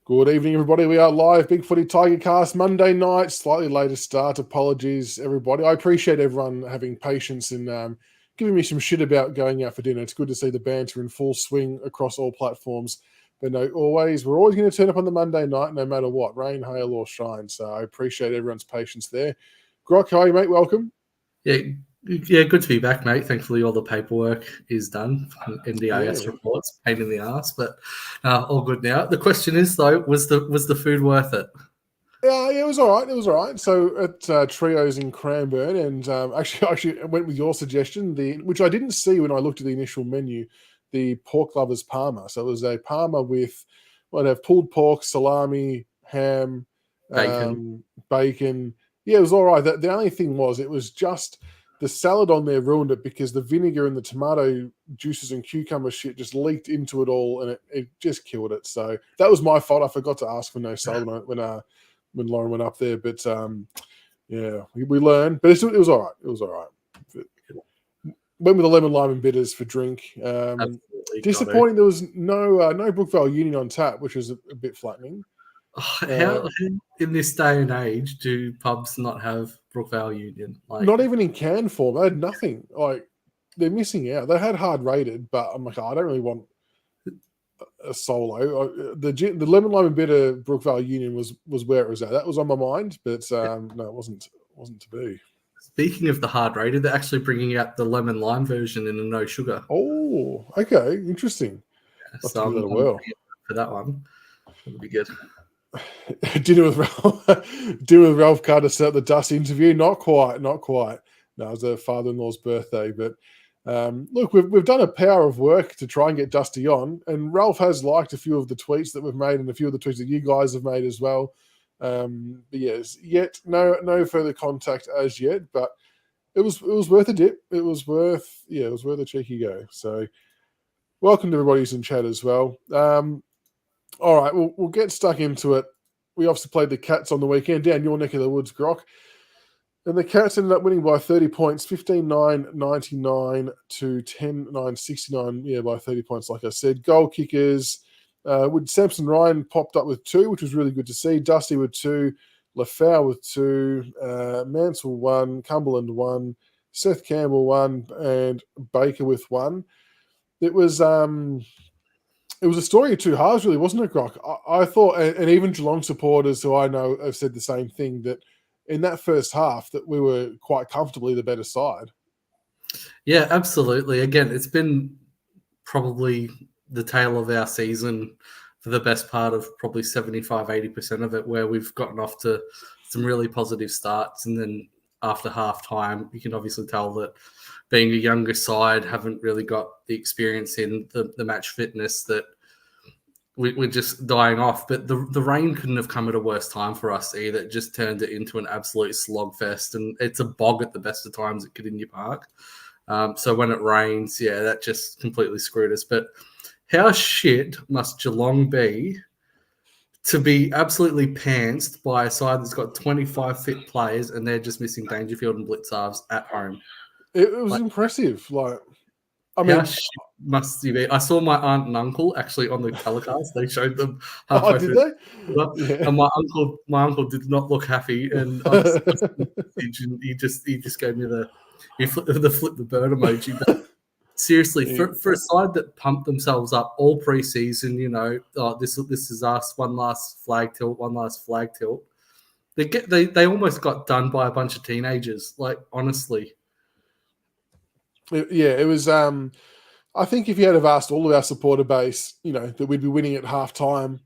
Good evening, everybody. We are live, Big Footy Tigercast, Monday night, slightly later start. Apologies, everybody. I appreciate everyone having patience and giving me some shit about going out for dinner. It's good to see the banter in full swing across all platforms. But no, we're always going to turn up on the Monday night, no matter what, rain, hail, or shine. So I appreciate everyone's patience there. Grok, how are you, mate? Welcome. Yeah, good to be back, mate. Thankfully, all the paperwork is done. NDIS reports, pain in the ass, but all good now. The question is, though, was the food worth it? Yeah, it was all right. It was all right. So at Trios in Cranbourne, and actually, I went with your suggestion, which I didn't see when I looked at the initial menu, the pork lovers parma. So it was a parma with have pulled pork, salami, ham, bacon. Yeah, it was all right. The only thing was, it was just the salad on there ruined it because the vinegar and the tomato juices and cucumber shit just leaked into it all, and it just killed it. So that was my fault. I forgot to ask for no salad when Lauren went up there. But yeah, we learned. But it was all right. It was all right. Went with the lemon, lime, and bitters for drink. Disappointing. There was no Brookvale Union on tap, which was a bit flattening. How in this day and age do pubs not have Brookvale Union? Not even in can form. They had nothing. They're missing out. They had hard rated, but I'm like, I don't really want a solo. The lemon, lime, and bitter Brookvale Union was where it was at. That was on my mind, but no, it wasn't to be. Speaking of the hard rated, they're actually bringing out the lemon lime version in a no sugar. Oh, okay, interesting. Yeah, so I'm well for that one. It'll be good. Dinner with Ralph Carter set up the Dust interview. Not quite. No, it was her father-in-law's birthday. But look, we've done a power of work to try and get Dusty on, and Ralph has liked a few of the tweets that we've made and a few of the tweets that you guys have made as well. But yes, yet no further contact as yet. But it was worth a dip. It was worth a cheeky go. So welcome to everybody who's in chat as well. All right, we'll get stuck into it. We obviously played the Cats on the weekend down your neck of the woods, Grok. And the Cats ended up winning by 30 points, 15-9-99 to 10-9-69, yeah, by 30 points, like I said. Goal kickers, with Samson Ryan popped up with 2, which was really good to see. Dusty with 2, Lafau with 2, Mansell 1, Cumberland 1, Seth Campbell 1, and Baker with 1. It was a story of two halves, really, wasn't it, Grok? I thought, and even Geelong supporters who I know have said the same thing, that in that first half that we were quite comfortably the better side. Yeah, absolutely. Again, it's been probably the tail of our season for the best part of probably 75-80% of it, where we've gotten off to some really positive starts. And then after half-time, you can obviously tell that being a younger side, haven't really got the experience in the match fitness, that we're just dying off. But the rain couldn't have come at a worse time for us either. It just turned it into an absolute slogfest, and it's a bog at the best of times at Kardinia Park. So when it rains, yeah, that just completely screwed us. But how shit must Geelong be to be absolutely pantsed by a side that's got 25 fit players and they're just missing Dangerfield and Blitzarves at home? It was impressive. How shit must you be? I saw my aunt and uncle actually on the telecast. They showed them halfway did through. They? Yeah. And my uncle did not look happy, and he just gave me the flip the bird emoji. But seriously, for a side that pumped themselves up all preseason, this is us, one last flag tilt. They almost got done by a bunch of teenagers. Honestly. Yeah, it was. I think if you had have asked all of our supporter base, that we'd be winning at halftime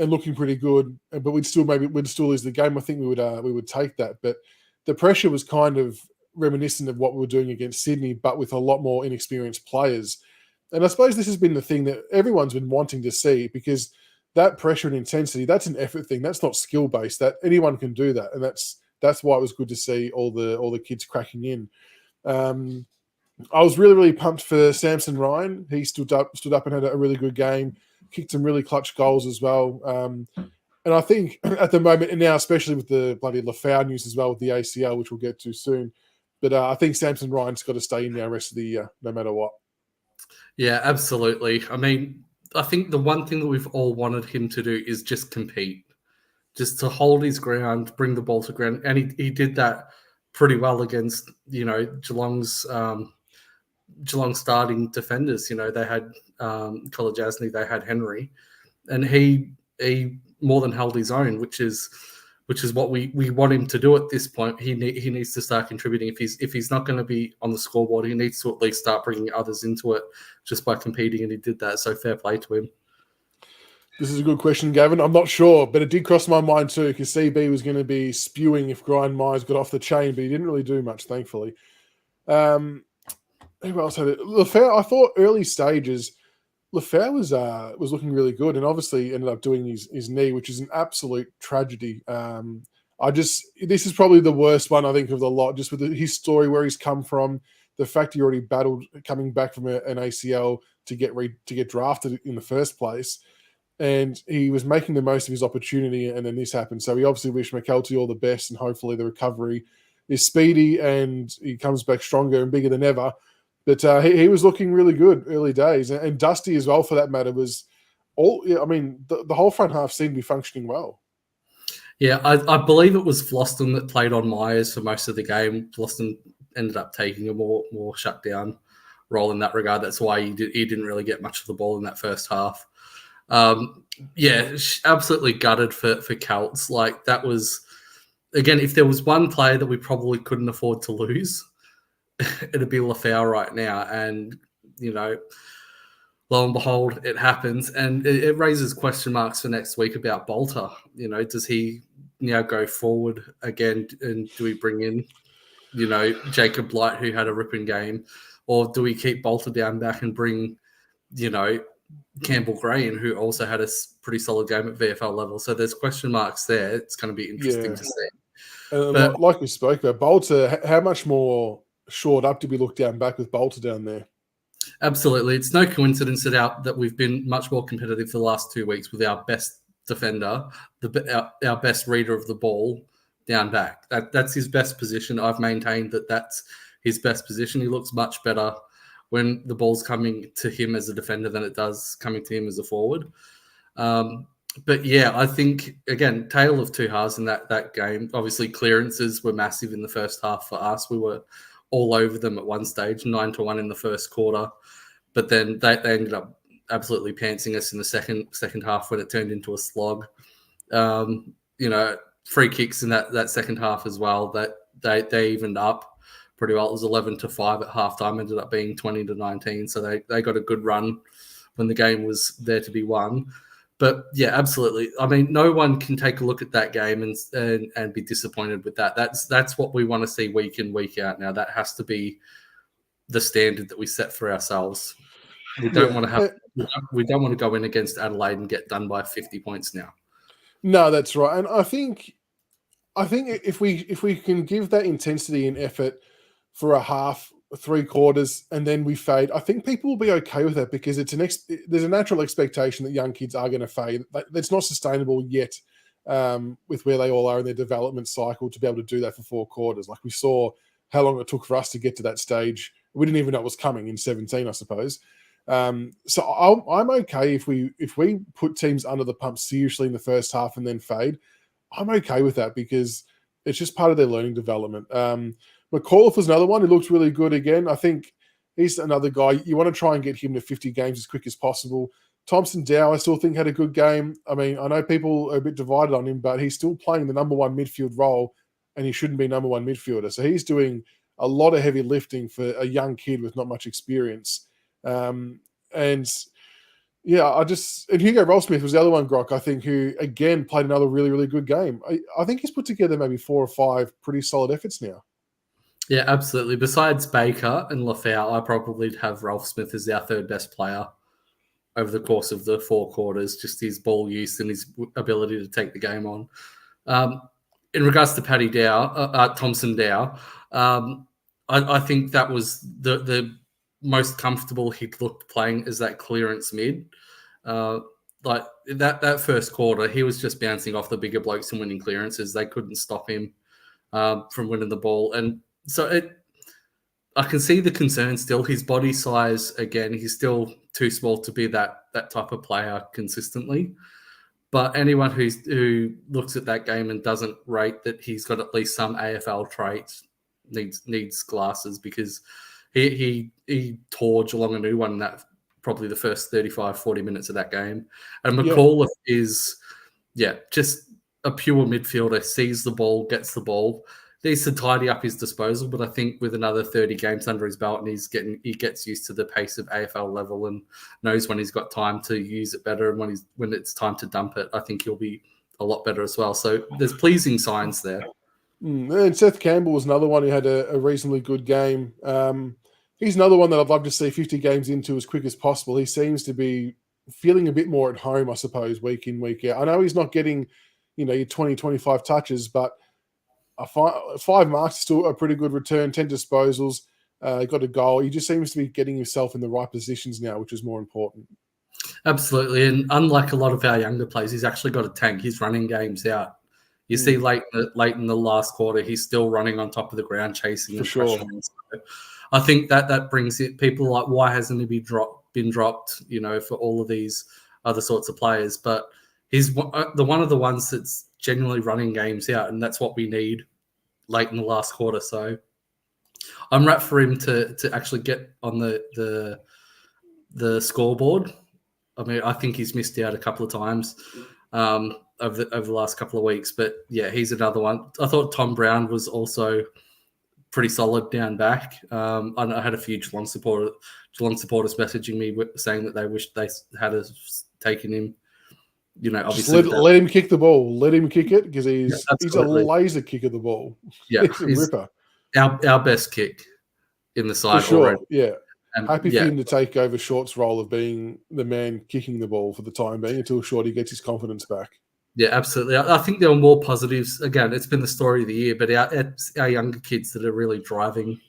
and looking pretty good, but we'd still lose the game, I think we would take that. But the pressure was kind of reminiscent of what we were doing against Sydney, but with a lot more inexperienced players. And I suppose this has been the thing that everyone's been wanting to see, because that pressure and intensity, that's an effort thing. That's not skill based. That anyone can do that, and that's why it was good to see all the kids cracking in. I was really, really pumped for Samson Ryan. He stood up and had a really good game, kicked some really clutch goals as well. And I think at the moment, and now especially with the bloody Lafau news as well with the ACL, which we'll get to soon, but I think Samson Ryan's got to stay in there the rest of the year, no matter what. Yeah, absolutely. I mean, I think the one thing that we've all wanted him to do is just compete, just to hold his ground, bring the ball to ground, and he did that pretty well against Geelong's Geelong starting defenders. They had Kolajasny, they had Henry, and he more than held his own, which is what we want him to do at this point. He needs to start contributing. If he's not going to be on the scoreboard, he needs to at least start bringing others into it just by competing, and he did that. So fair play to him. This is a good question, Gavin. I'm not sure, but it did cross my mind too, because CB was going to be spewing if Grind Myers got off the chain, but he didn't really do much, thankfully. Who else had it? Lafayette, I thought early stages, Lafayette was looking really good, and obviously ended up doing his knee, which is an absolute tragedy. This is probably the worst one, I think, of the lot, just with his story, where he's come from, the fact he already battled coming back from an ACL to get drafted in the first place. And he was making the most of his opportunity, and then this happened. So we obviously wish McKelty all the best, and hopefully the recovery is speedy and he comes back stronger and bigger than ever. But he was looking really good early days. And Dusty as well, for that matter, was all. I mean, the whole front half seemed to be functioning well. Yeah, I believe it was Floston that played on Myers for most of the game. Floston ended up taking a more shutdown role in that regard. That's why he didn't really get much of the ball in that first half. Absolutely gutted for Celts. Like, that was, again, if there was one player that we probably couldn't afford to lose, it'd be Lafau right now. And, lo and behold, it happens. And it raises question marks for next week about Bolter. Does he now go forward again? And do we bring in, Jacob Blight, who had a ripping game? Or do we keep Bolter down back and bring, Campbell Gray in, who also had a pretty solid game at VFL level? So there's question marks there. It's going to be interesting to see. But like we spoke about, Bolter, how much more shored up did we look down back with Bolter down there? Absolutely. It's no coincidence that we've been much more competitive for the last 2 weeks with our best defender, our best reader of the ball down back. That's his best position. I've maintained that's his best position. He looks much better when the ball's coming to him as a defender than it does coming to him as a forward. But yeah, I think, again, tale of two halves in that game. Obviously, clearances were massive in the first half for us. We were all over them at one stage, 9-1 in the first quarter. But then they ended up absolutely pantsing us in the second half when it turned into a slog. Free kicks in that second half as well, that they evened up pretty well. It was 11-5 at halftime, ended up being 20-19. So they got a good run when the game was there to be won. But yeah, absolutely. I mean, no one can take a look at that game and be disappointed with that. That's what we want to see week in, week out now. That has to be the standard that we set for ourselves. We don't want to go in against Adelaide and get done by 50 points now. No, that's right. And I think if we can give that intensity and effort for a half, 3 quarters, and then we fade, I think people will be okay with that, because there's a natural expectation that young kids are going to fade. That's not sustainable yet, with where they all are in their development cycle, to be able to do that for 4 quarters. Like, we saw how long it took for us to get to that stage. We didn't even know it was coming in 17, I suppose. So I'm okay if we put teams under the pump seriously in the first half and then fade. I'm okay with that, because it's just part of their learning development. McAuliffe was another one who looked really good again. I think he's another guy. You want to try and get him to 50 games as quick as possible. Thompson Dow, I still think, had a good game. I mean, I know people are a bit divided on him, but he's still playing the number 1 midfield role, and he shouldn't be number 1 midfielder. So he's doing a lot of heavy lifting for a young kid with not much experience. And Hugo Rollsmith was the other one, Grok, I think, who again played another really, really good game. I think he's put together maybe 4 or 5 pretty solid efforts now. Yeah, absolutely. Besides Baker and Lafau, I probably have Rolf Smith as our 3rd best player over the course of the 4 quarters, just his ball use and his ability to take the game on. In regards to Thompson Dow, I think that was the most comfortable he'd looked playing as that clearance mid. Like that first quarter, he was just bouncing off the bigger blokes and winning clearances. They couldn't stop him from winning the ball. And so I can see the concern still. His body size, again, he's still too small to be that type of player consistently. But anyone who looks at that game and doesn't rate that he's got at least some AFL traits needs glasses, because he tore Geelong a new one in that probably the first 35, 40 minutes of that game. And McAuliffe is, just a pure midfielder, sees the ball, gets the ball, needs to tidy up his disposal. But I think with another 30 games under his belt, and he gets used to the pace of AFL level and knows when he's got time to use it better, and when it's time to dump it, I think he'll be a lot better as well. So there's pleasing signs there. And Seth Campbell was another one who had a reasonably good game. He's another one that I'd love to see 50 games into as quick as possible. He seems to be feeling a bit more at home, I suppose, week in, week out. I know he's not getting, your 20, 25 touches, but 5 marks is still a pretty good return, 10 disposals, got a goal. He just seems to be getting himself in the right positions now, which is more important. Absolutely. And unlike a lot of our younger players, he's actually got a tank. He's running games out. You see late in the last quarter, he's still running on top of the ground, chasing and pressuring. So I think that brings it. People like, why hasn't he been dropped? For all of these other sorts of players, but he's one of the ones that's genuinely running games out, and that's what we need late in the last quarter. So I'm wrapped for him to actually get on the scoreboard. I mean, I think he's missed out a couple of times over the last couple of weeks, but yeah, he's another one. I thought Tom Brown was also pretty solid down back. I had a few Geelong supporters messaging me saying that they wish they had taken him. Obviously, just let him kick the ball. Let him kick it, because he's a laser kick of the ball. Yeah, he's a ripper. Our best kick in the side. For sure, already. Yeah. And happy for him to take over Short's role of being the man kicking the ball for the time being until Shorty gets his confidence back. Yeah, absolutely. I think there were more positives. Again, it's been the story of the year, but our younger kids that are really driving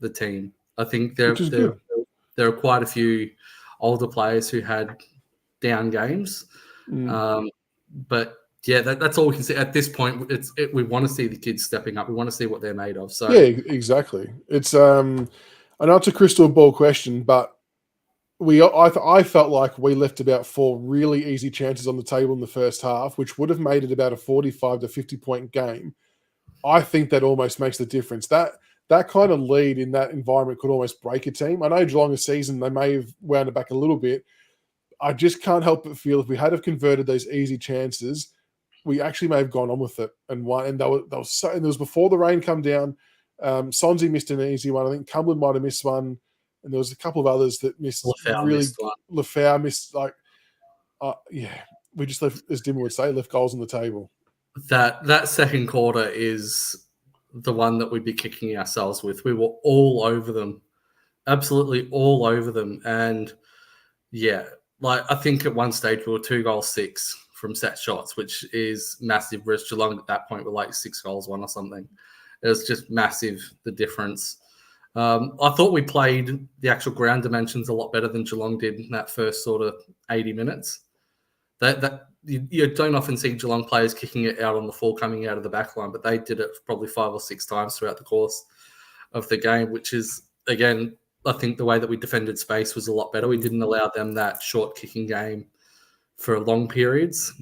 the team. I think there are quite a few older players who had down games. But yeah, that's all we can see at this point. We want to see the kids stepping up. We want to see what they're made of. So yeah, exactly. It's I know it's a crystal ball question, but I felt like we left about 4 really easy chances on the table in the first half, which would have made it about a 45 to 50 point game. I think that almost makes the difference. That kind of lead in that environment could almost break a team. I know Geelong this season, they may have wound it back a little bit. I just can't help but feel if we had have converted those easy chances, we actually may have gone on with it and won. And that was before the rain come down. Sonzi missed an easy one. I think Cumberland might have missed one, and there was a couple of others that missed. Lafau missed we just left, as Dimmer would say, left goals on the table. That second quarter is the one that we'd be kicking ourselves with. We were all over them, absolutely all over them, and yeah, I think at one stage we were 2-6 from set shots, which is massive. Whereas Geelong at that point were 6 goals, 1 or something. It was just massive, the difference. I thought we played the actual ground dimensions a lot better than Geelong did in that first sort of 80 minutes. That you don't often see Geelong players kicking it out on the full coming out of the back line, but they did it probably 5 or 6 times throughout the course of the game, which is, again, I think the way that we defended space was a lot better. We didn't allow them that short kicking game for long periods.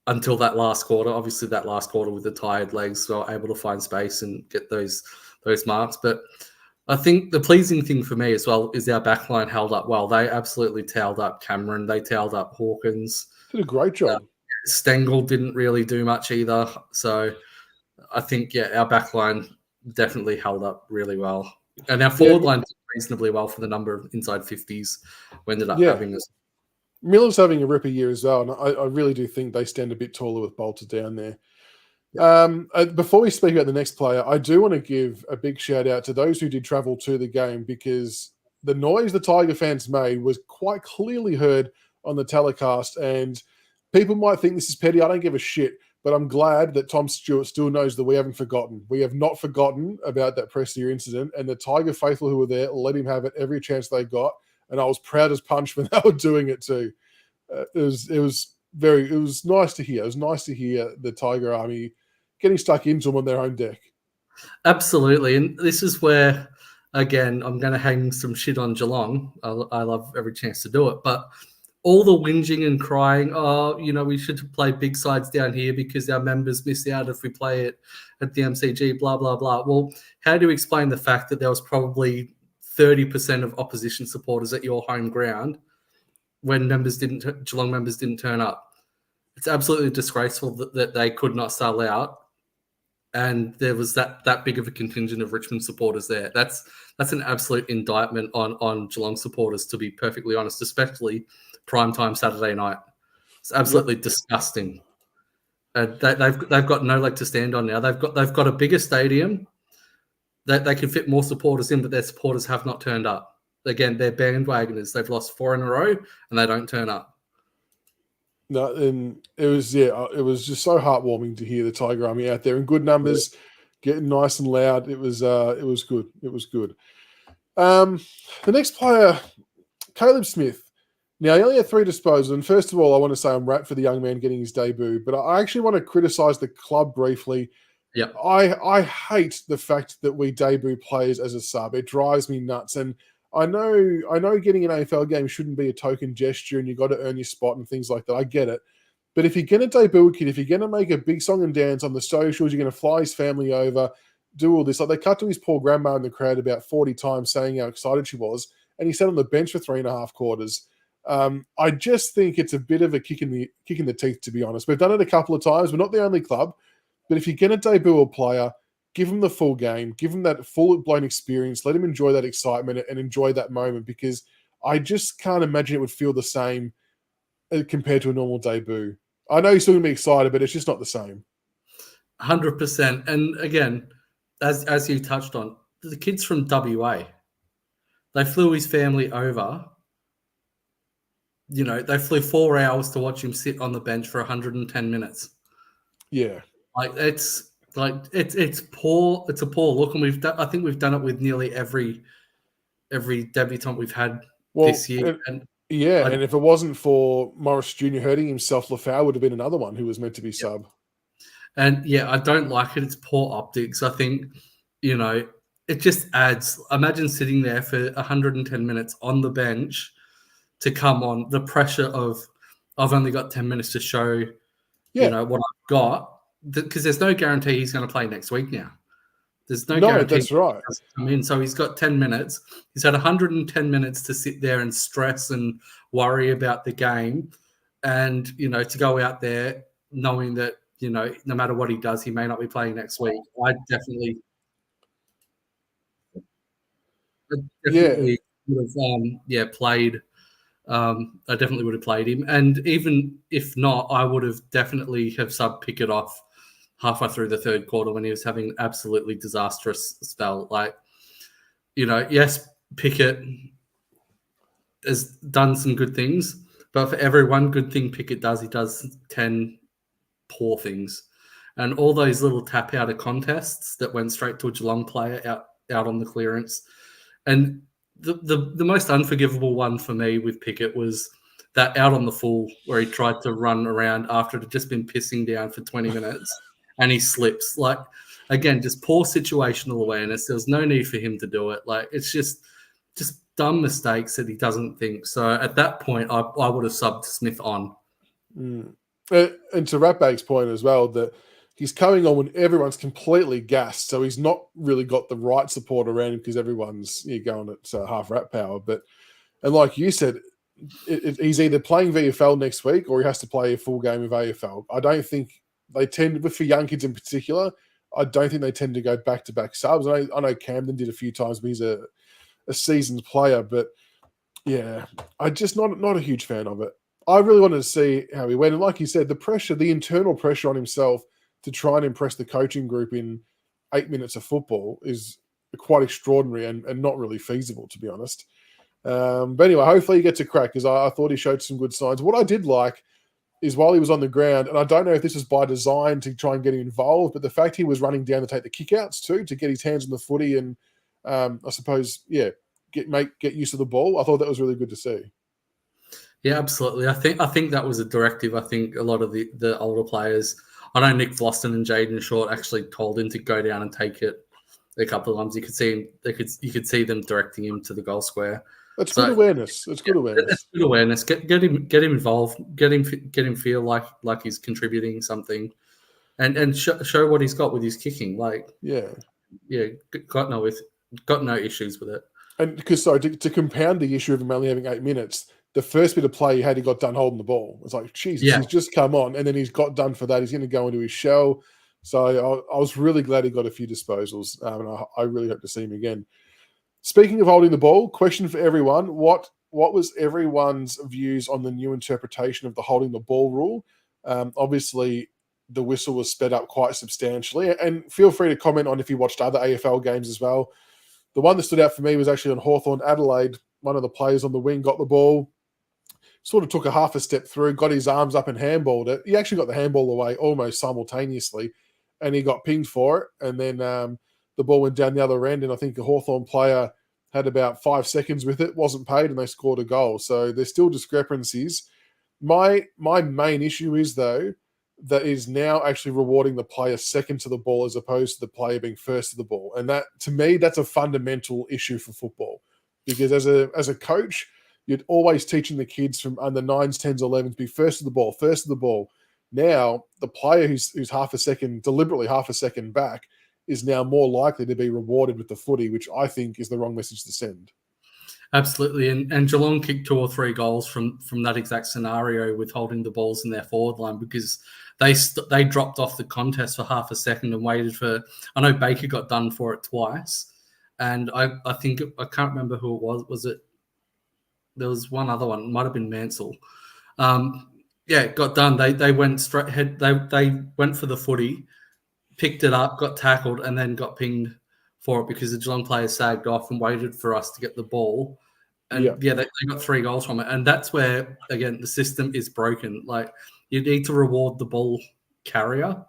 Until that last quarter. Obviously, that last quarter with the tired legs, we were able to find space and get those marks. But I think the pleasing thing for me as well is our backline held up well. They absolutely tailed up Cameron. They tailed up Hawkins. Did a great job. Stengel didn't really do much either. So I think, our backline definitely held up really well. And our forward line did reasonably well for the number of inside 50s we ended up having us. Miller's having a ripper year as well, and I really do think they stand a bit taller with Bolter down there. Before we speak about the next player, I do want to give a big shout out to those who did travel to the game, because the noise the Tiger fans made was quite clearly heard on the telecast, and people might think this is petty. I don't give a shit, but I'm glad that Tom Stewart still knows that we haven't forgotten. We have not forgotten about that Prestia incident, and the Tiger faithful who were there let him have it every chance they got. And I was proud as punch when they were doing it too. It was nice to hear. It was nice to hear the Tiger Army getting stuck into them on their own deck. Absolutely. And this is where, again, I'm going to hang some shit on Geelong. I love every chance to do it. But all the whinging and crying, we should play big sides down here because our members miss out if we play it at the MCG, blah, blah, blah. Well, how do you explain the fact that there was probably 30% of opposition supporters at your home ground when Geelong members didn't turn up? It's absolutely disgraceful that they could not sell out. And there was that big of a contingent of Richmond supporters there. That's an absolute indictment on Geelong supporters, to be perfectly honest, especially primetime Saturday night. It's absolutely disgusting. They've got no leg to stand on now. They've got a bigger stadium that they can fit more supporters in, but their supporters have not turned up. Again, they're bandwagoners. They've lost 4 in a row and they don't turn up. No, and it was just so heartwarming to hear the Tiger Army out there in good numbers, getting nice and loud. It was good. It was good. The next player, Caleb Smith. Now, he only had 3 disposals, and first of all, I want to say I'm wrapped for the young man getting his debut, but I actually want to criticise the club briefly. Yeah, I hate the fact that we debut players as a sub. It drives me nuts, and I know getting an AFL game shouldn't be a token gesture and you've got to earn your spot and things like that. I get it. But if you're going to debut a kid, if you're going to make a big song and dance on the socials, you're going to fly his family over, do all this. Like they cut to his poor grandma in the crowd about 40 times saying how excited she was, and he sat on the bench for 3.5 quarters. I just think it's a bit of a kick in the teeth, to be honest. We've done it a couple of times. We're not the only club. But if you're going to debut a player, give him the full game, give him that full-blown experience, let him enjoy that excitement and enjoy that moment, because I just can't imagine it would feel the same compared to a normal debut. I know he's still going to be excited, but it's just not the same. 100%. And again, as you touched on, the kid's from WA. They flew his family over. They flew 4 hours to watch him sit on the bench for 110 minutes. Yeah. It's poor. It's a poor look, and I think we've done it with nearly every debutant we've had this year. And if it wasn't for Morris Jr. hurting himself, Lafau would have been another one who was meant to be sub. And I don't like it. It's poor optics. I think it just adds. Imagine sitting there for 110 minutes on the bench to come on. The pressure of I've only got 10 minutes to show, what I've got. Because there's no guarantee he's going to play next week now. There's no guarantee. That's right. Come in. So he's got 10 minutes. He's had 110 minutes to sit there and stress and worry about the game, and to go out there knowing that no matter what he does, he may not be playing next week. I definitely would have played. I definitely would have played him, and even if not, I would have definitely have sub Pickett off halfway through the third quarter when he was having an absolutely disastrous spell. Yes, Pickett has done some good things, but for every one good thing Pickett does, he does 10 poor things. And all those little tap out of contests that went straight to a Geelong player out on the clearance. And the most unforgivable one for me with Pickett was that out on the full where he tried to run around after it had just been pissing down for 20 minutes and he slips. Again, just poor situational awareness. There was no need for him to do it. It's just dumb mistakes that he doesn't think. So at that point, I would have subbed Smith on. And to Ratbag's point as well, that he's coming on when everyone's completely gassed, so he's not really got the right support around him because everyone's going at half rat power. And like you said, he's either playing VFL next week or he has to play a full game of AFL. I don't think they tend, for young kids in particular, I don't think they tend to go back-to-back subs. I know Camden did a few times, but he's a seasoned player. But yeah, I'm just not a huge fan of it. I really wanted to see how he went. And like you said, the pressure, the internal pressure on himself to try and impress the coaching group in 8 minutes of football is quite extraordinary and not really feasible, to be honest. But anyway, hopefully he gets a crack, because I thought he showed some good signs. What I did like is while he was on the ground, and I don't know if this was by design to try and get him involved, but the fact he was running down to take the kickouts too, to get his hands on the footy and I suppose, get used to the ball. I thought that was really good to see. Yeah, absolutely. I think that was a directive. I think a lot of the older players, I know Nick Vlosten and Jaden Short actually told him to go down and take it a couple of times. You could see them directing him to the goal square. That's good awareness. That's good awareness. That's good awareness. Get him involved. Get him feel like he's contributing something, and show what he's got with his kicking. Got no issues with it. And because to compound the issue of him only having 8 minutes, the first bit of play he had, he got done holding the ball. It's like, Jesus, he's just come on, and then he's got done for that. He's going to go into his shell. So I was really glad he got a few disposals, and I really hope to see him again. Speaking of holding the ball, question for everyone: what was everyone's views on the new interpretation of the holding the ball rule? Obviously, the whistle was sped up quite substantially, and feel free to comment on if you watched other AFL games as well. The one that stood out for me was actually on Hawthorn Adelaide. One of the players on the wing got the ball, sort of took a half a step through, got his arms up and handballed it. He actually got the handball away almost simultaneously, and he got pinged for it. And then the ball went down the other end, and I think a Hawthorn player had about 5 seconds with it, wasn't paid, and they scored a goal. So there's still discrepancies. My main issue is, though, that is now actually rewarding the player second to the ball as opposed to the player being first to the ball. And that, to me, that's a fundamental issue for football. Because as a coach, you're always teaching the kids from under 9s, 10s, 11s, be first to the ball, first to the ball. Now, the player who's deliberately half a second back, is now more likely to be rewarded with the footy, which I think is the wrong message to send. Absolutely. And Geelong kicked 2 or 3 goals from that exact scenario with holding the balls in their forward line, because they dropped off the contest for half a second and waited for... I know Baker got done for it twice. And I think... I can't remember who it was. Was it... There was one other one. It might have been Mansell. Got done. They went straight ahead. They went for the footy, picked it up, got tackled, and then got pinged for it because the Geelong players sagged off and waited for us to get the ball. And they got 3 goals from it. And that's where, again, the system is broken. Like, you need to reward the ball carrier.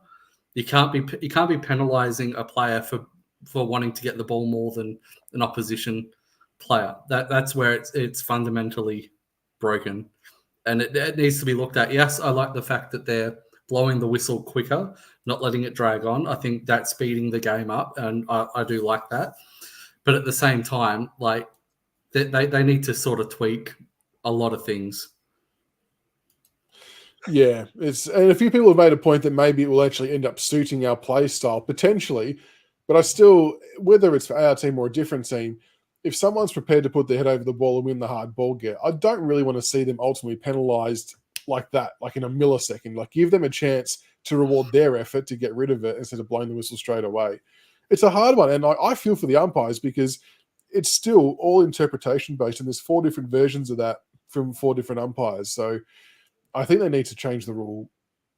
You can't be penalising a player for wanting to get the ball more than an opposition player. That's where it's fundamentally broken. And it needs to be looked at. Yes, I like the fact that they're blowing the whistle quicker, not letting it drag on. I think that's speeding the game up, and I do like that. But at the same time, like, they need to sort of tweak a lot of things. Yeah, and a few people have made a point that maybe it will actually end up suiting our play style, potentially. But I still, whether it's for our team or a different team, if someone's prepared to put their head over the ball and win the hard ball get, I don't really want to see them ultimately penalised like that, like in a millisecond. Like, give them a chance to reward their effort to get rid of it instead of blowing the whistle straight away. It's a hard one, and I feel for the umpires because it's still all interpretation based, and there's 4 different versions of that from 4 different umpires. So I think they need to change the rule,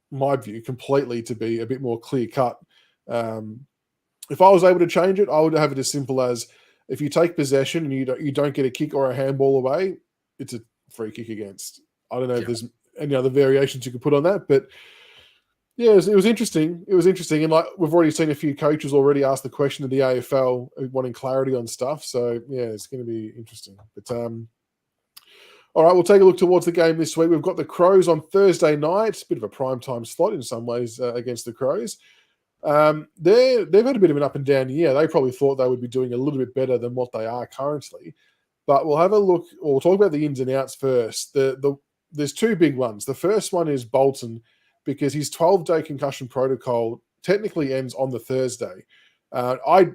my view, completely to be a bit more clear cut. If I was able to change it, I would have it as simple as, if you take possession and you don't get a kick or a handball away, it's a free kick against. I don't know if there's any other variations you could put on that, but yeah, it was interesting. It was interesting, and like, we've already seen a few coaches already ask the question of the AFL, wanting clarity on stuff. So yeah, it's going to be interesting. But all right, we'll take a look towards the game this week. We've got the Crows on Thursday night, bit of a prime time slot in some ways against the Crows. They've had a bit of an up and down year. They probably thought they would be doing a little bit better than what they are currently. But we'll have a look, or we'll talk about the ins and outs first. There's 2 big ones. The first one is Bolton, because his 12-day concussion protocol technically ends on the Thursday. I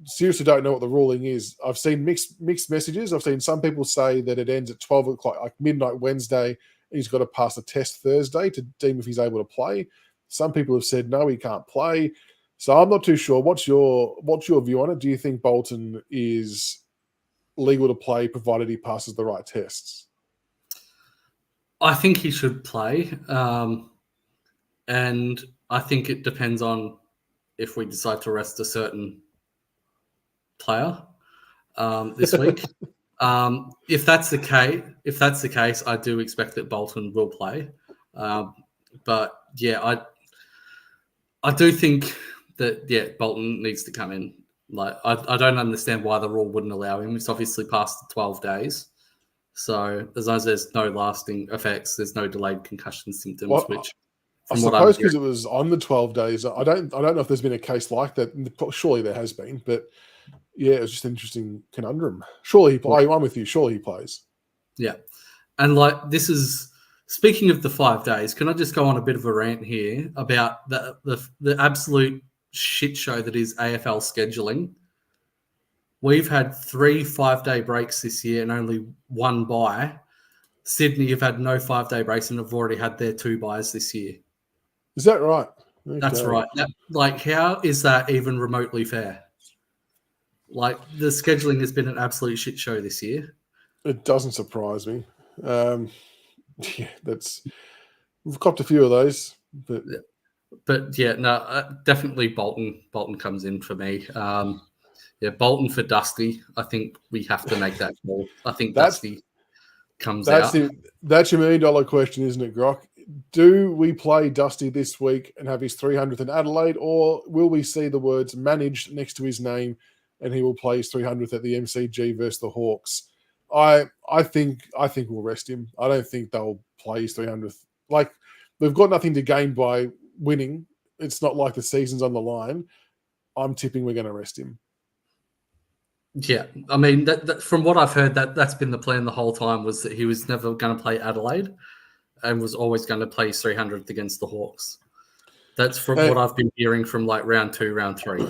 seriously don't know what the ruling is. I've seen mixed messages. I've seen some people say that it ends at 12 o'clock, like midnight Wednesday, and he's got to pass a test Thursday to deem if he's able to play. Some people have said, no, he can't play. So I'm not too sure. What's your view on it? Do you think Bolton is legal to play provided he passes the right tests? I think he should play. And I think it depends on if we decide to rest a certain player this week. If that's the case, I do expect that Bolton will play. But yeah, I do think that Bolton needs to come in. Like, I don't understand why the rule wouldn't allow him. It's obviously past the 12 days. So as long as there's no lasting effects, there's no delayed concussion symptoms, which I from what I'm suppose because hearing. it was on the 12 days. I don't know if there's been a case like that. Surely there has been, but yeah, it was just an interesting conundrum. Surely I'm with you. Surely he plays. Yeah. And like this is speaking of the 5 days, can I just go on a bit of a rant here about the absolute shit show that is AFL scheduling? We've had 3 5-day breaks this year and only one bye. Sydney have had no 5-day breaks and have already had their 2 byes this year. Is that right? Okay. That's right. How is that even remotely fair? Like, the scheduling has been an absolute shit show this year. It doesn't surprise me. Yeah, we've copped a few of those, but yeah, no, definitely Bolton. Bolton comes in for me. Bolton for Dusty. I think we have to make that call. I think Dusty comes out. That's your $1 million question, isn't it, Grok? Do we play Dusty this week and have his 300th in Adelaide, or will we see the words managed next to his name and he will play his 300th at the MCG versus the Hawks? I think we'll rest him. I don't think they'll play his 300th. Like, they've got nothing to gain by winning. It's not like the season's on the line. I'm tipping we're going to rest him. Yeah, I mean, that from what I've heard, that's been the plan the whole time, was that he was never going to play Adelaide and was always going to play his 300th against the Hawks. That's from what I've been hearing from like round 2, round 3.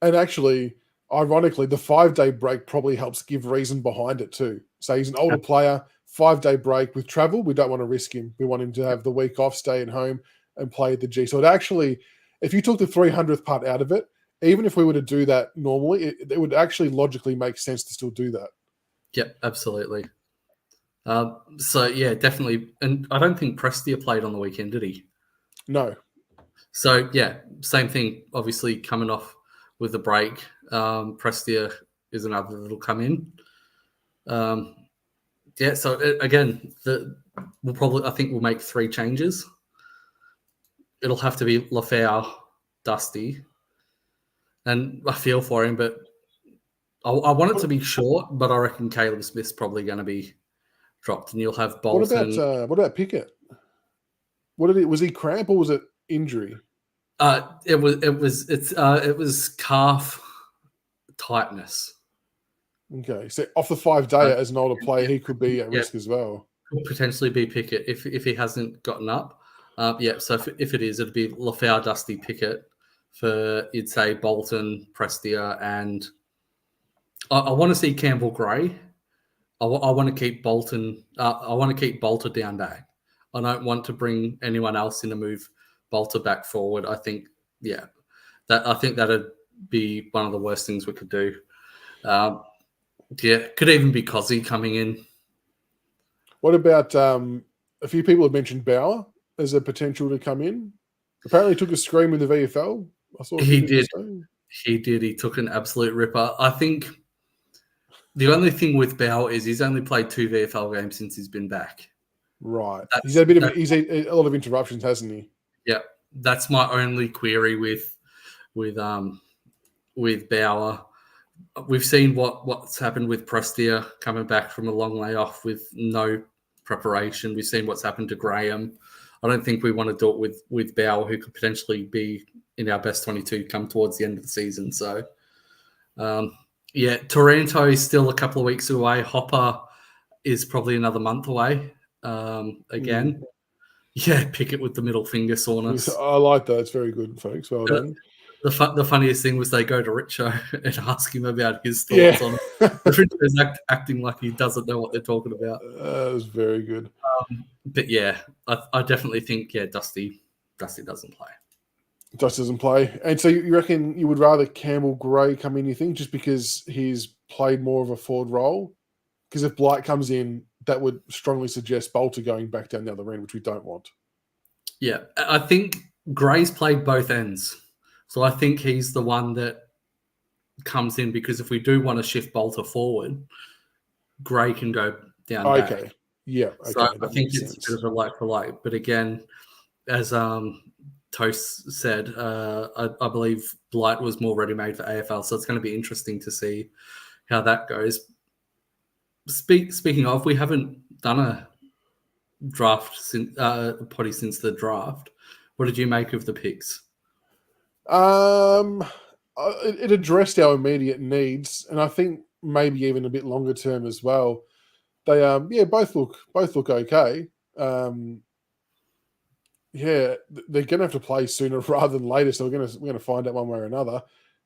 And actually, ironically, the 5-day break probably helps give reason behind it too. So he's an older player, 5-day break with travel. We don't want to risk him. We want him to have the week off, stay at home and play at the G. So it actually, if you took the 300th part out of it, even if we were to do that normally, it would actually logically make sense to still do that. Yep, absolutely. So, yeah, definitely. And I don't think Prestia played on the weekend, did he? No. So, yeah, same thing, obviously coming off with the break. Prestia is another that'll come in. So again, I think we'll make 3 changes. It'll have to be Lafau, Dusty, and I feel for him, but I want it to be short, but I reckon Caleb Smith's probably going to be dropped, and you'll have Bolton. What about Pickett? Was he cramp or was it injury? It was calf tightness. Okay, so off the 5-day as an older player, he could be at risk as well. Could potentially be Pickett if he hasn't gotten up. So if it is, it'd be Lafau, Dusty, Pickett for, you'd say, Bolton, Prestia, and I want to see Campbell Gray. I want to keep Bolton. I want to keep Bolter down back. I don't want to bring anyone else in to move Bolter back forward. I think that'd be one of the worst things we could do. Could even be Cozzy coming in. What about a few people have mentioned Bauer as a potential to come in? Apparently took a scream in the VFL. I saw he did. He did. He took an absolute ripper. I think the only thing with Bauer is he's only played 2 VFL games since he's been back. Right. He's had a lot of interruptions, hasn't he? Yeah. That's my only query with Bauer. We've seen what's happened with Prestia coming back from a long layoff with no preparation. We've seen what's happened to Graham. I don't think we want to do it with Bauer, who could potentially be in our best 22 come towards the end of the season. So, Toronto is still a couple of weeks away. Hopper is probably another month away again. Yeah, Pickett with the middle finger soreness. I like that. It's very good, folks. Well done. The funniest thing was they go to Richo and ask him about his thoughts on it. Richo's acting like he doesn't know what they're talking about. That was very good. But yeah, I definitely think, Dusty doesn't play. Dusty doesn't play. And so you reckon you would rather Campbell Gray come in, you think, just because he's played more of a forward role? Because if Blight comes in, that would strongly suggest Bolter going back down the other end, which we don't want. Yeah, I think Gray's played both ends. So I think he's the one that comes in, because if we do want to shift Bolter forward, Gray can go down back. Okay. Yeah. Okay. So I think it's a bit of a like for like. But again, as Toast said, I believe Blight was more ready-made for AFL. So it's going to be interesting to see how that goes. Speaking of, we haven't done a draft since the draft. What did you make of the picks? It addressed our immediate needs, and I think maybe even a bit longer term as well. They both look okay. They're going to have to play sooner rather than later, so we're going to find out one way or another.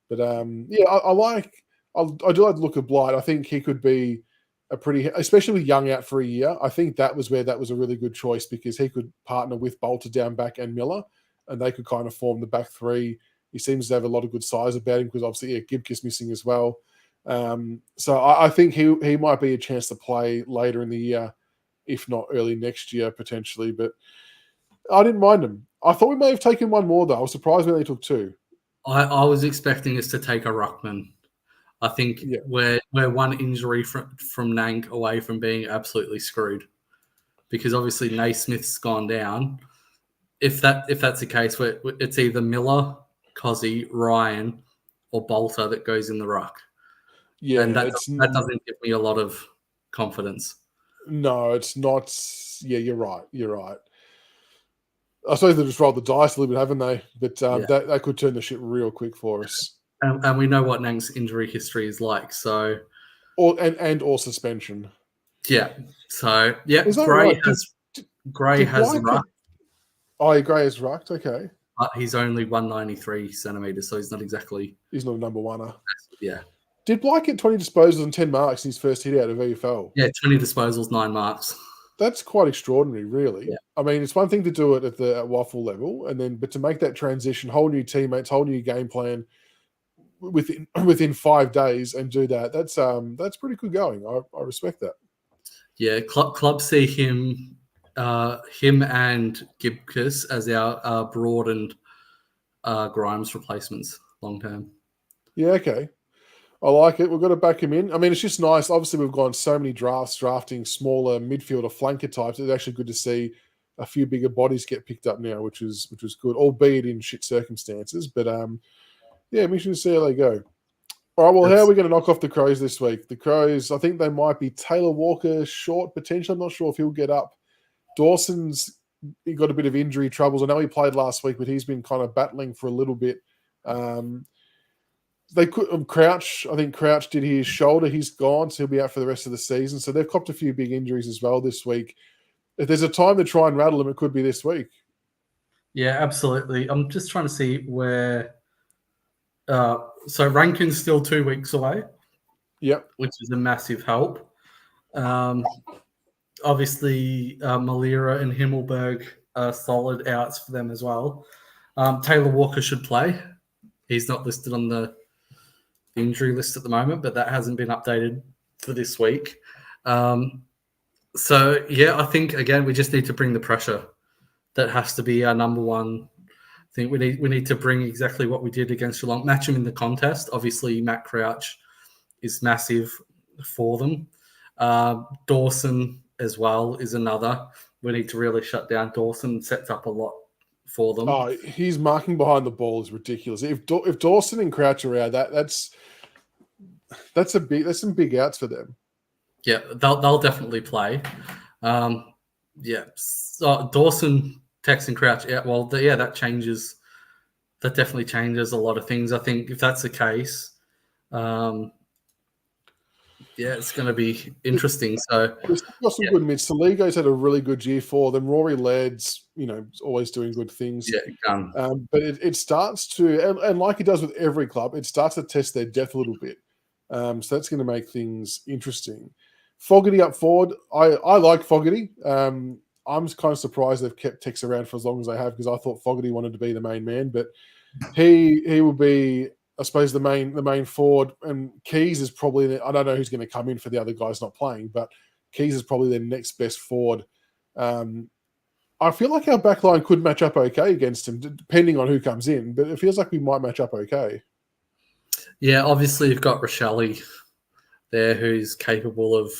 But I do like the look of Blight. I think he could be a pretty, especially young out for a year. I think that was where that was a really good choice because he could partner with Bolter down back and Miller, and they could kind of form the back three. He seems to have a lot of good size about him because obviously Gibkiss missing as well. So I think he might be a chance to play later in the year, if not early next year potentially. But I didn't mind him. I thought we may have taken one more though. I was surprised when they took two. I was expecting us to take a ruckman. I think we're one injury from Nank away from being absolutely screwed, because obviously Naismith's gone down. If that's the case, it's either Miller, Cozzy, Ryan, or Bolter that goes in the ruck. Yeah, and that doesn't give me a lot of confidence. No, it's not. Yeah, you're right. I suppose they just rolled the dice a little bit, haven't they? But that could turn the shit real quick for us. And we know what Nang's injury history is like, so or suspension. Yeah. So is that Gray right? Gray has rucked. Gray has rucked. Okay, but he's only 193 centimeters, so he's not a number one. Yeah. Did Blight get 20 disposals and 10 marks in his first hit out of VFL? Yeah, 20 disposals, 9 marks. That's quite extraordinary, really. Yeah. I mean, it's one thing to do it at Waffle level, but to make that transition, whole new teammates, whole new game plan within 5 days and do that, that's pretty good going. I respect that. Yeah, club see him and Gibkiss as our Broad and Grimes replacements long term. Yeah, okay. I like it. We've got to back him in. I mean, it's just nice. Obviously, we've gone so many drafts drafting smaller midfielder flanker types. It's actually good to see a few bigger bodies get picked up now, which was good, albeit in shit circumstances. But we should see how they go. All right, well, how are we going to knock off the Crows this week? The Crows, I think they might be Taylor Walker short potential. I'm not sure if he'll get up. Dawson's got a bit of injury troubles. I know he played last week, but he's been kind of battling for a little bit. They could Crouch. I think Crouch did his shoulder. He's gone, so he'll be out for the rest of the season. So they've copped a few big injuries as well this week. If there's a time to try and rattle them, it could be this week. Yeah, absolutely. I'm just trying to see where. So Rankin's still 2 weeks away. Yep, which is a massive help. Obviously, Malira and Himmelberg are solid outs for them as well. Taylor Walker should play. He's not listed on the injury list at the moment, but that hasn't been updated for this week. I think again we just need to bring the pressure. That has to be our number one thing. We need to bring exactly what we did against Geelong. Match him in the contest. Obviously, Matt Crouch is massive for them. Dawson as well is another. We need to really shut down Dawson. Sets up a lot for them. Oh, his marking behind the ball is ridiculous. If Dawson and Crouch are out, that's some big outs for them. Yeah, they'll definitely play. So Dawson, Tex, and Crouch. Yeah, well, that changes. That definitely changes a lot of things. I think if that's the case, it's going to be interesting. So we've got some good mids. Saligo's had a really good year for them. Rory Laird's, always doing good things. Yeah, but it starts to, and like it does with every club, it starts to test their depth a little bit. So that's going to make things interesting. Fogarty up forward. I like Fogarty. I'm kind of surprised they've kept Tex around for as long as they have, because I thought Fogarty wanted to be the main man, but he will be, I suppose, the main forward, and Keys is probably, I don't know who's going to come in for the other guys not playing, but Keys is probably their next best forward. I feel like our backline could match up okay against him, depending on who comes in, but it feels like we might match up okay. Yeah, obviously you've got Rochelle there, who's capable of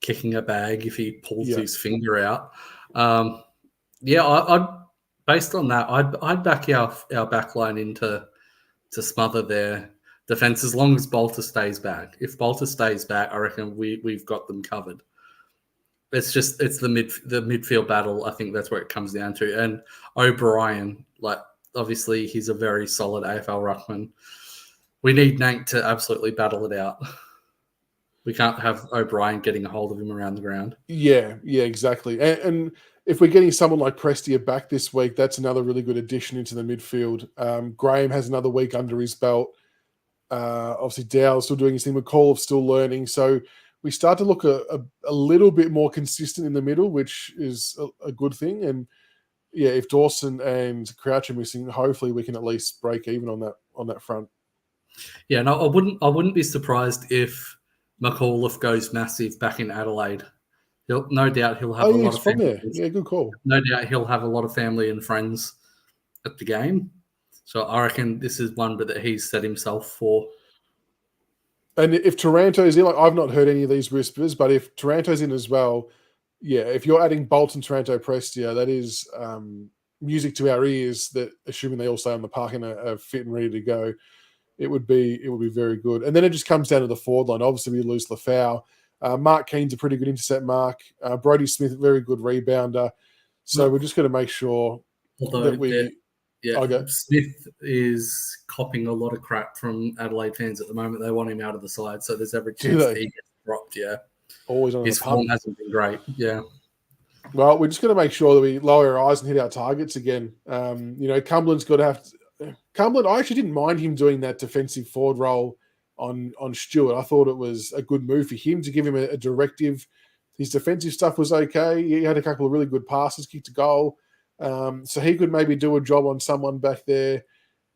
kicking a bag if he pulls his finger out. I'd based on that, I'd back our backline into to smother their defense as long as Bolter stays back. If Bolter stays back, I reckon we've got them covered. It's the midfield battle. I think that's where it comes down to. And O'Brien, like obviously he's a very solid AFL ruckman. We need Nank to absolutely battle it out. We can't have O'Brien getting a hold of him around the ground. Yeah, exactly. And if we're getting someone like Prestia back this week, that's another really good addition into the midfield. Graham has another week under his belt. Obviously, Dow's still doing his thing. McAuliffe's still learning. So we start to look a little bit more consistent in the middle, which is a good thing. And yeah, if Dawson and Crouch are missing, hopefully we can at least break even on that front. Yeah, no, I wouldn't be surprised if McAuliffe goes massive back in Adelaide. No doubt he'll have a lot of from there. Yeah, good call. No doubt he'll have a lot of family and friends at the game. So I reckon this is one that he's set himself for. And if Taranto's in, like I've not heard any of these whispers, but if Taranto's in as well, yeah, if you're adding Bolton, Taranto, Prestia, that is music to our ears. That assuming they all stay on the park and are fit and ready to go, it would be very good. And then it just comes down to the forward line. Obviously, we lose Lafau. Mark Keane's a pretty good intercept mark. Brodie Smith, very good rebounder. So we're just going to make sure that we. Smith is copping a lot of crap from Adelaide fans at the moment. They want him out of the side, so there's every chance that he gets dropped. Yeah, always on his form hasn't been great. Yeah. Well, we're just going to make sure that we lower our eyes and hit our targets again. Cumberland's got to have. Cumberland, I actually didn't mind him doing that defensive forward role on Stewart. I thought it was a good move for him to give him a directive. His defensive stuff was okay. He had a couple of really good passes, kicked a goal. So he could maybe do a job on someone back there.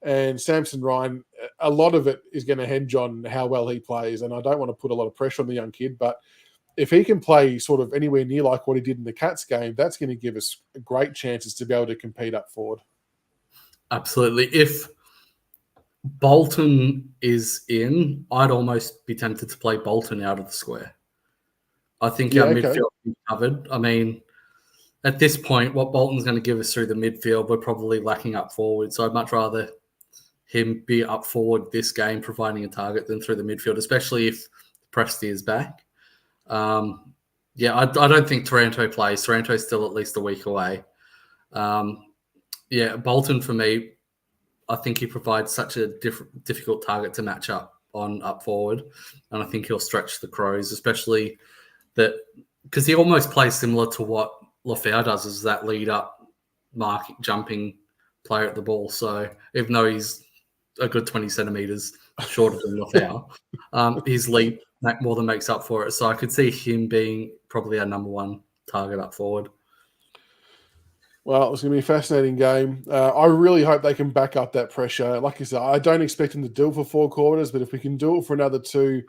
And Samson Ryan, a lot of it is going to hinge on how well he plays. And I don't want to put a lot of pressure on the young kid, but if he can play sort of anywhere near like what he did in the Cats game, that's going to give us great chances to be able to compete up forward. Absolutely. If Bolton is in, I'd almost be tempted to play Bolton out of the square. I think our midfield is covered. I mean, at this point, what Bolton's going to give us through the midfield, we're probably lacking up forward. So I'd much rather him be up forward this game, providing a target, than through the midfield, especially if Prestia is back. I don't think Taranto plays. Taranto's still at least a week away. Bolton for me, I think he provides such a difficult target to match up on up forward. And I think he'll stretch the Crows, especially that because he almost plays similar to what Lafau does, is that lead up, jumping player at the ball. So even though he's a good 20 centimetres shorter than Lafau, his leap more than makes up for it. So I could see him being probably our number one target up forward. Well, it's going to be a fascinating game. I really hope they can back up that pressure. Like I said, I don't expect them to do it for 4 quarters, but if we can do it for another 2,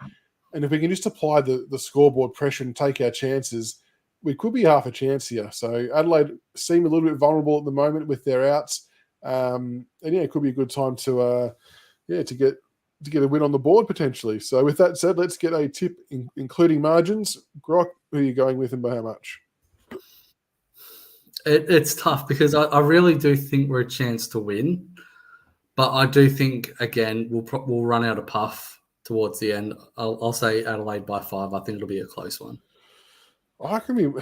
and if we can just apply the scoreboard pressure and take our chances, we could be half a chance here. So Adelaide seem a little bit vulnerable at the moment with their outs. It could be a good time to get a win on the board potentially. So with that said, let's get a tip, including margins. Grok, who are you going with and by how much? It's tough because I really do think we're a chance to win, but I do think again we'll run out of puff towards the end. I'll say Adelaide by 5. I think it'll be a close one. I reckon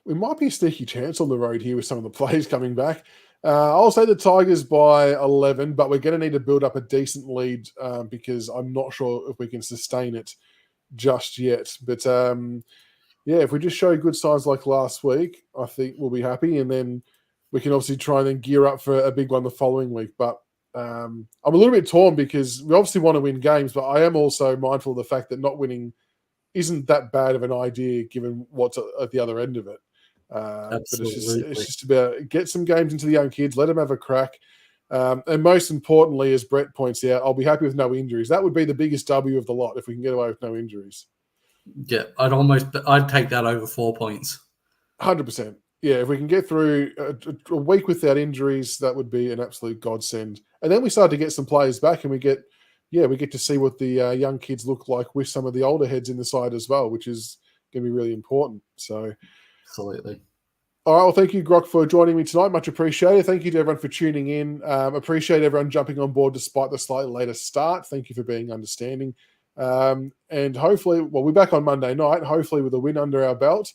we might be a sneaky chance on the road here with some of the players coming back. I'll say the Tigers by 11, but we're going to need to build up a decent lead because I'm not sure if we can sustain it just yet. But if we just show good signs like last week, I think we'll be happy. And then we can obviously try and then gear up for a big one the following week. But I'm a little bit torn because we obviously want to win games, but I am also mindful of the fact that not winning isn't that bad of an idea given what's at the other end of it. But it's just about get some games into the young kids, let them have a crack. And most importantly, as Brett points out, I'll be happy with no injuries. That would be the biggest W of the lot if we can get away with no injuries. Yeah, I'd take that over 4 points. 100%. Yeah, if we can get through a week without injuries, that would be an absolute godsend. And then we start to get some players back, and we get to see what the young kids look like with some of the older heads in the side as well, which is going to be really important. So, absolutely. All right, well, thank you, Grok, for joining me tonight. Much appreciated. Thank you to everyone for tuning in. Appreciate everyone jumping on board despite the slightly later start. Thank you for being understanding. And hopefully, we're back on Monday night, hopefully with a win under our belt.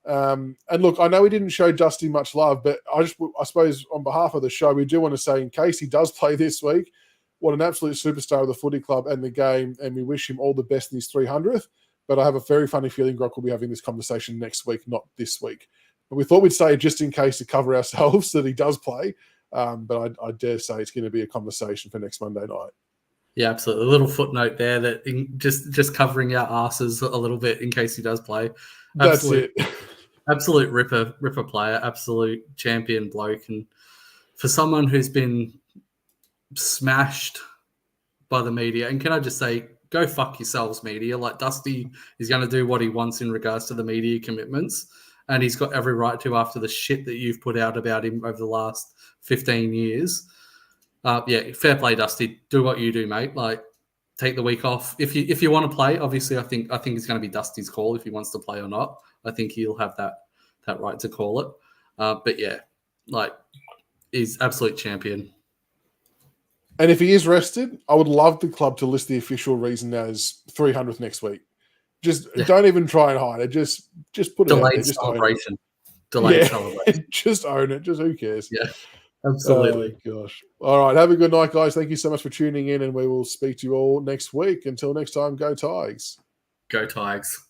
And look, I know we didn't show Dusty much love, but I suppose on behalf of the show, we do want to say, in case he does play this week, what an absolute superstar of the footy club and the game, and we wish him all the best in his 300th. But I have a very funny feeling Grock will be having this conversation next week, not this week. But we thought we'd say just in case to cover ourselves that he does play. But I dare say it's going to be a conversation for next Monday night. Yeah, absolutely. A little footnote there that just covering our asses a little bit in case he does play. Absolute, that's it. Absolute ripper player, absolute champion bloke. And for someone who's been smashed by the media, and can I just say, go fuck yourselves, media. Like, Dusty is going to do what he wants in regards to the media commitments, and he's got every right to after the shit that you've put out about him over the last 15 years. Yeah, fair play, Dusty. Do what you do, mate. Like, take the week off. If you want to play, obviously, I think it's going to be Dusty's call if he wants to play or not. I think he'll have that right to call it. But yeah, like, he's absolute champion. And if he is rested, I would love the club to list the official reason as 300th next week. Just don't even try and hide it. Just put it out there. Just celebration. Delayed celebration. Just own it. Just who cares? Yeah, absolutely. Oh, gosh. All right. Have a good night, guys. Thank you so much for tuning in, and we will speak to you all next week. Until next time, go Tigers. Go Tigers.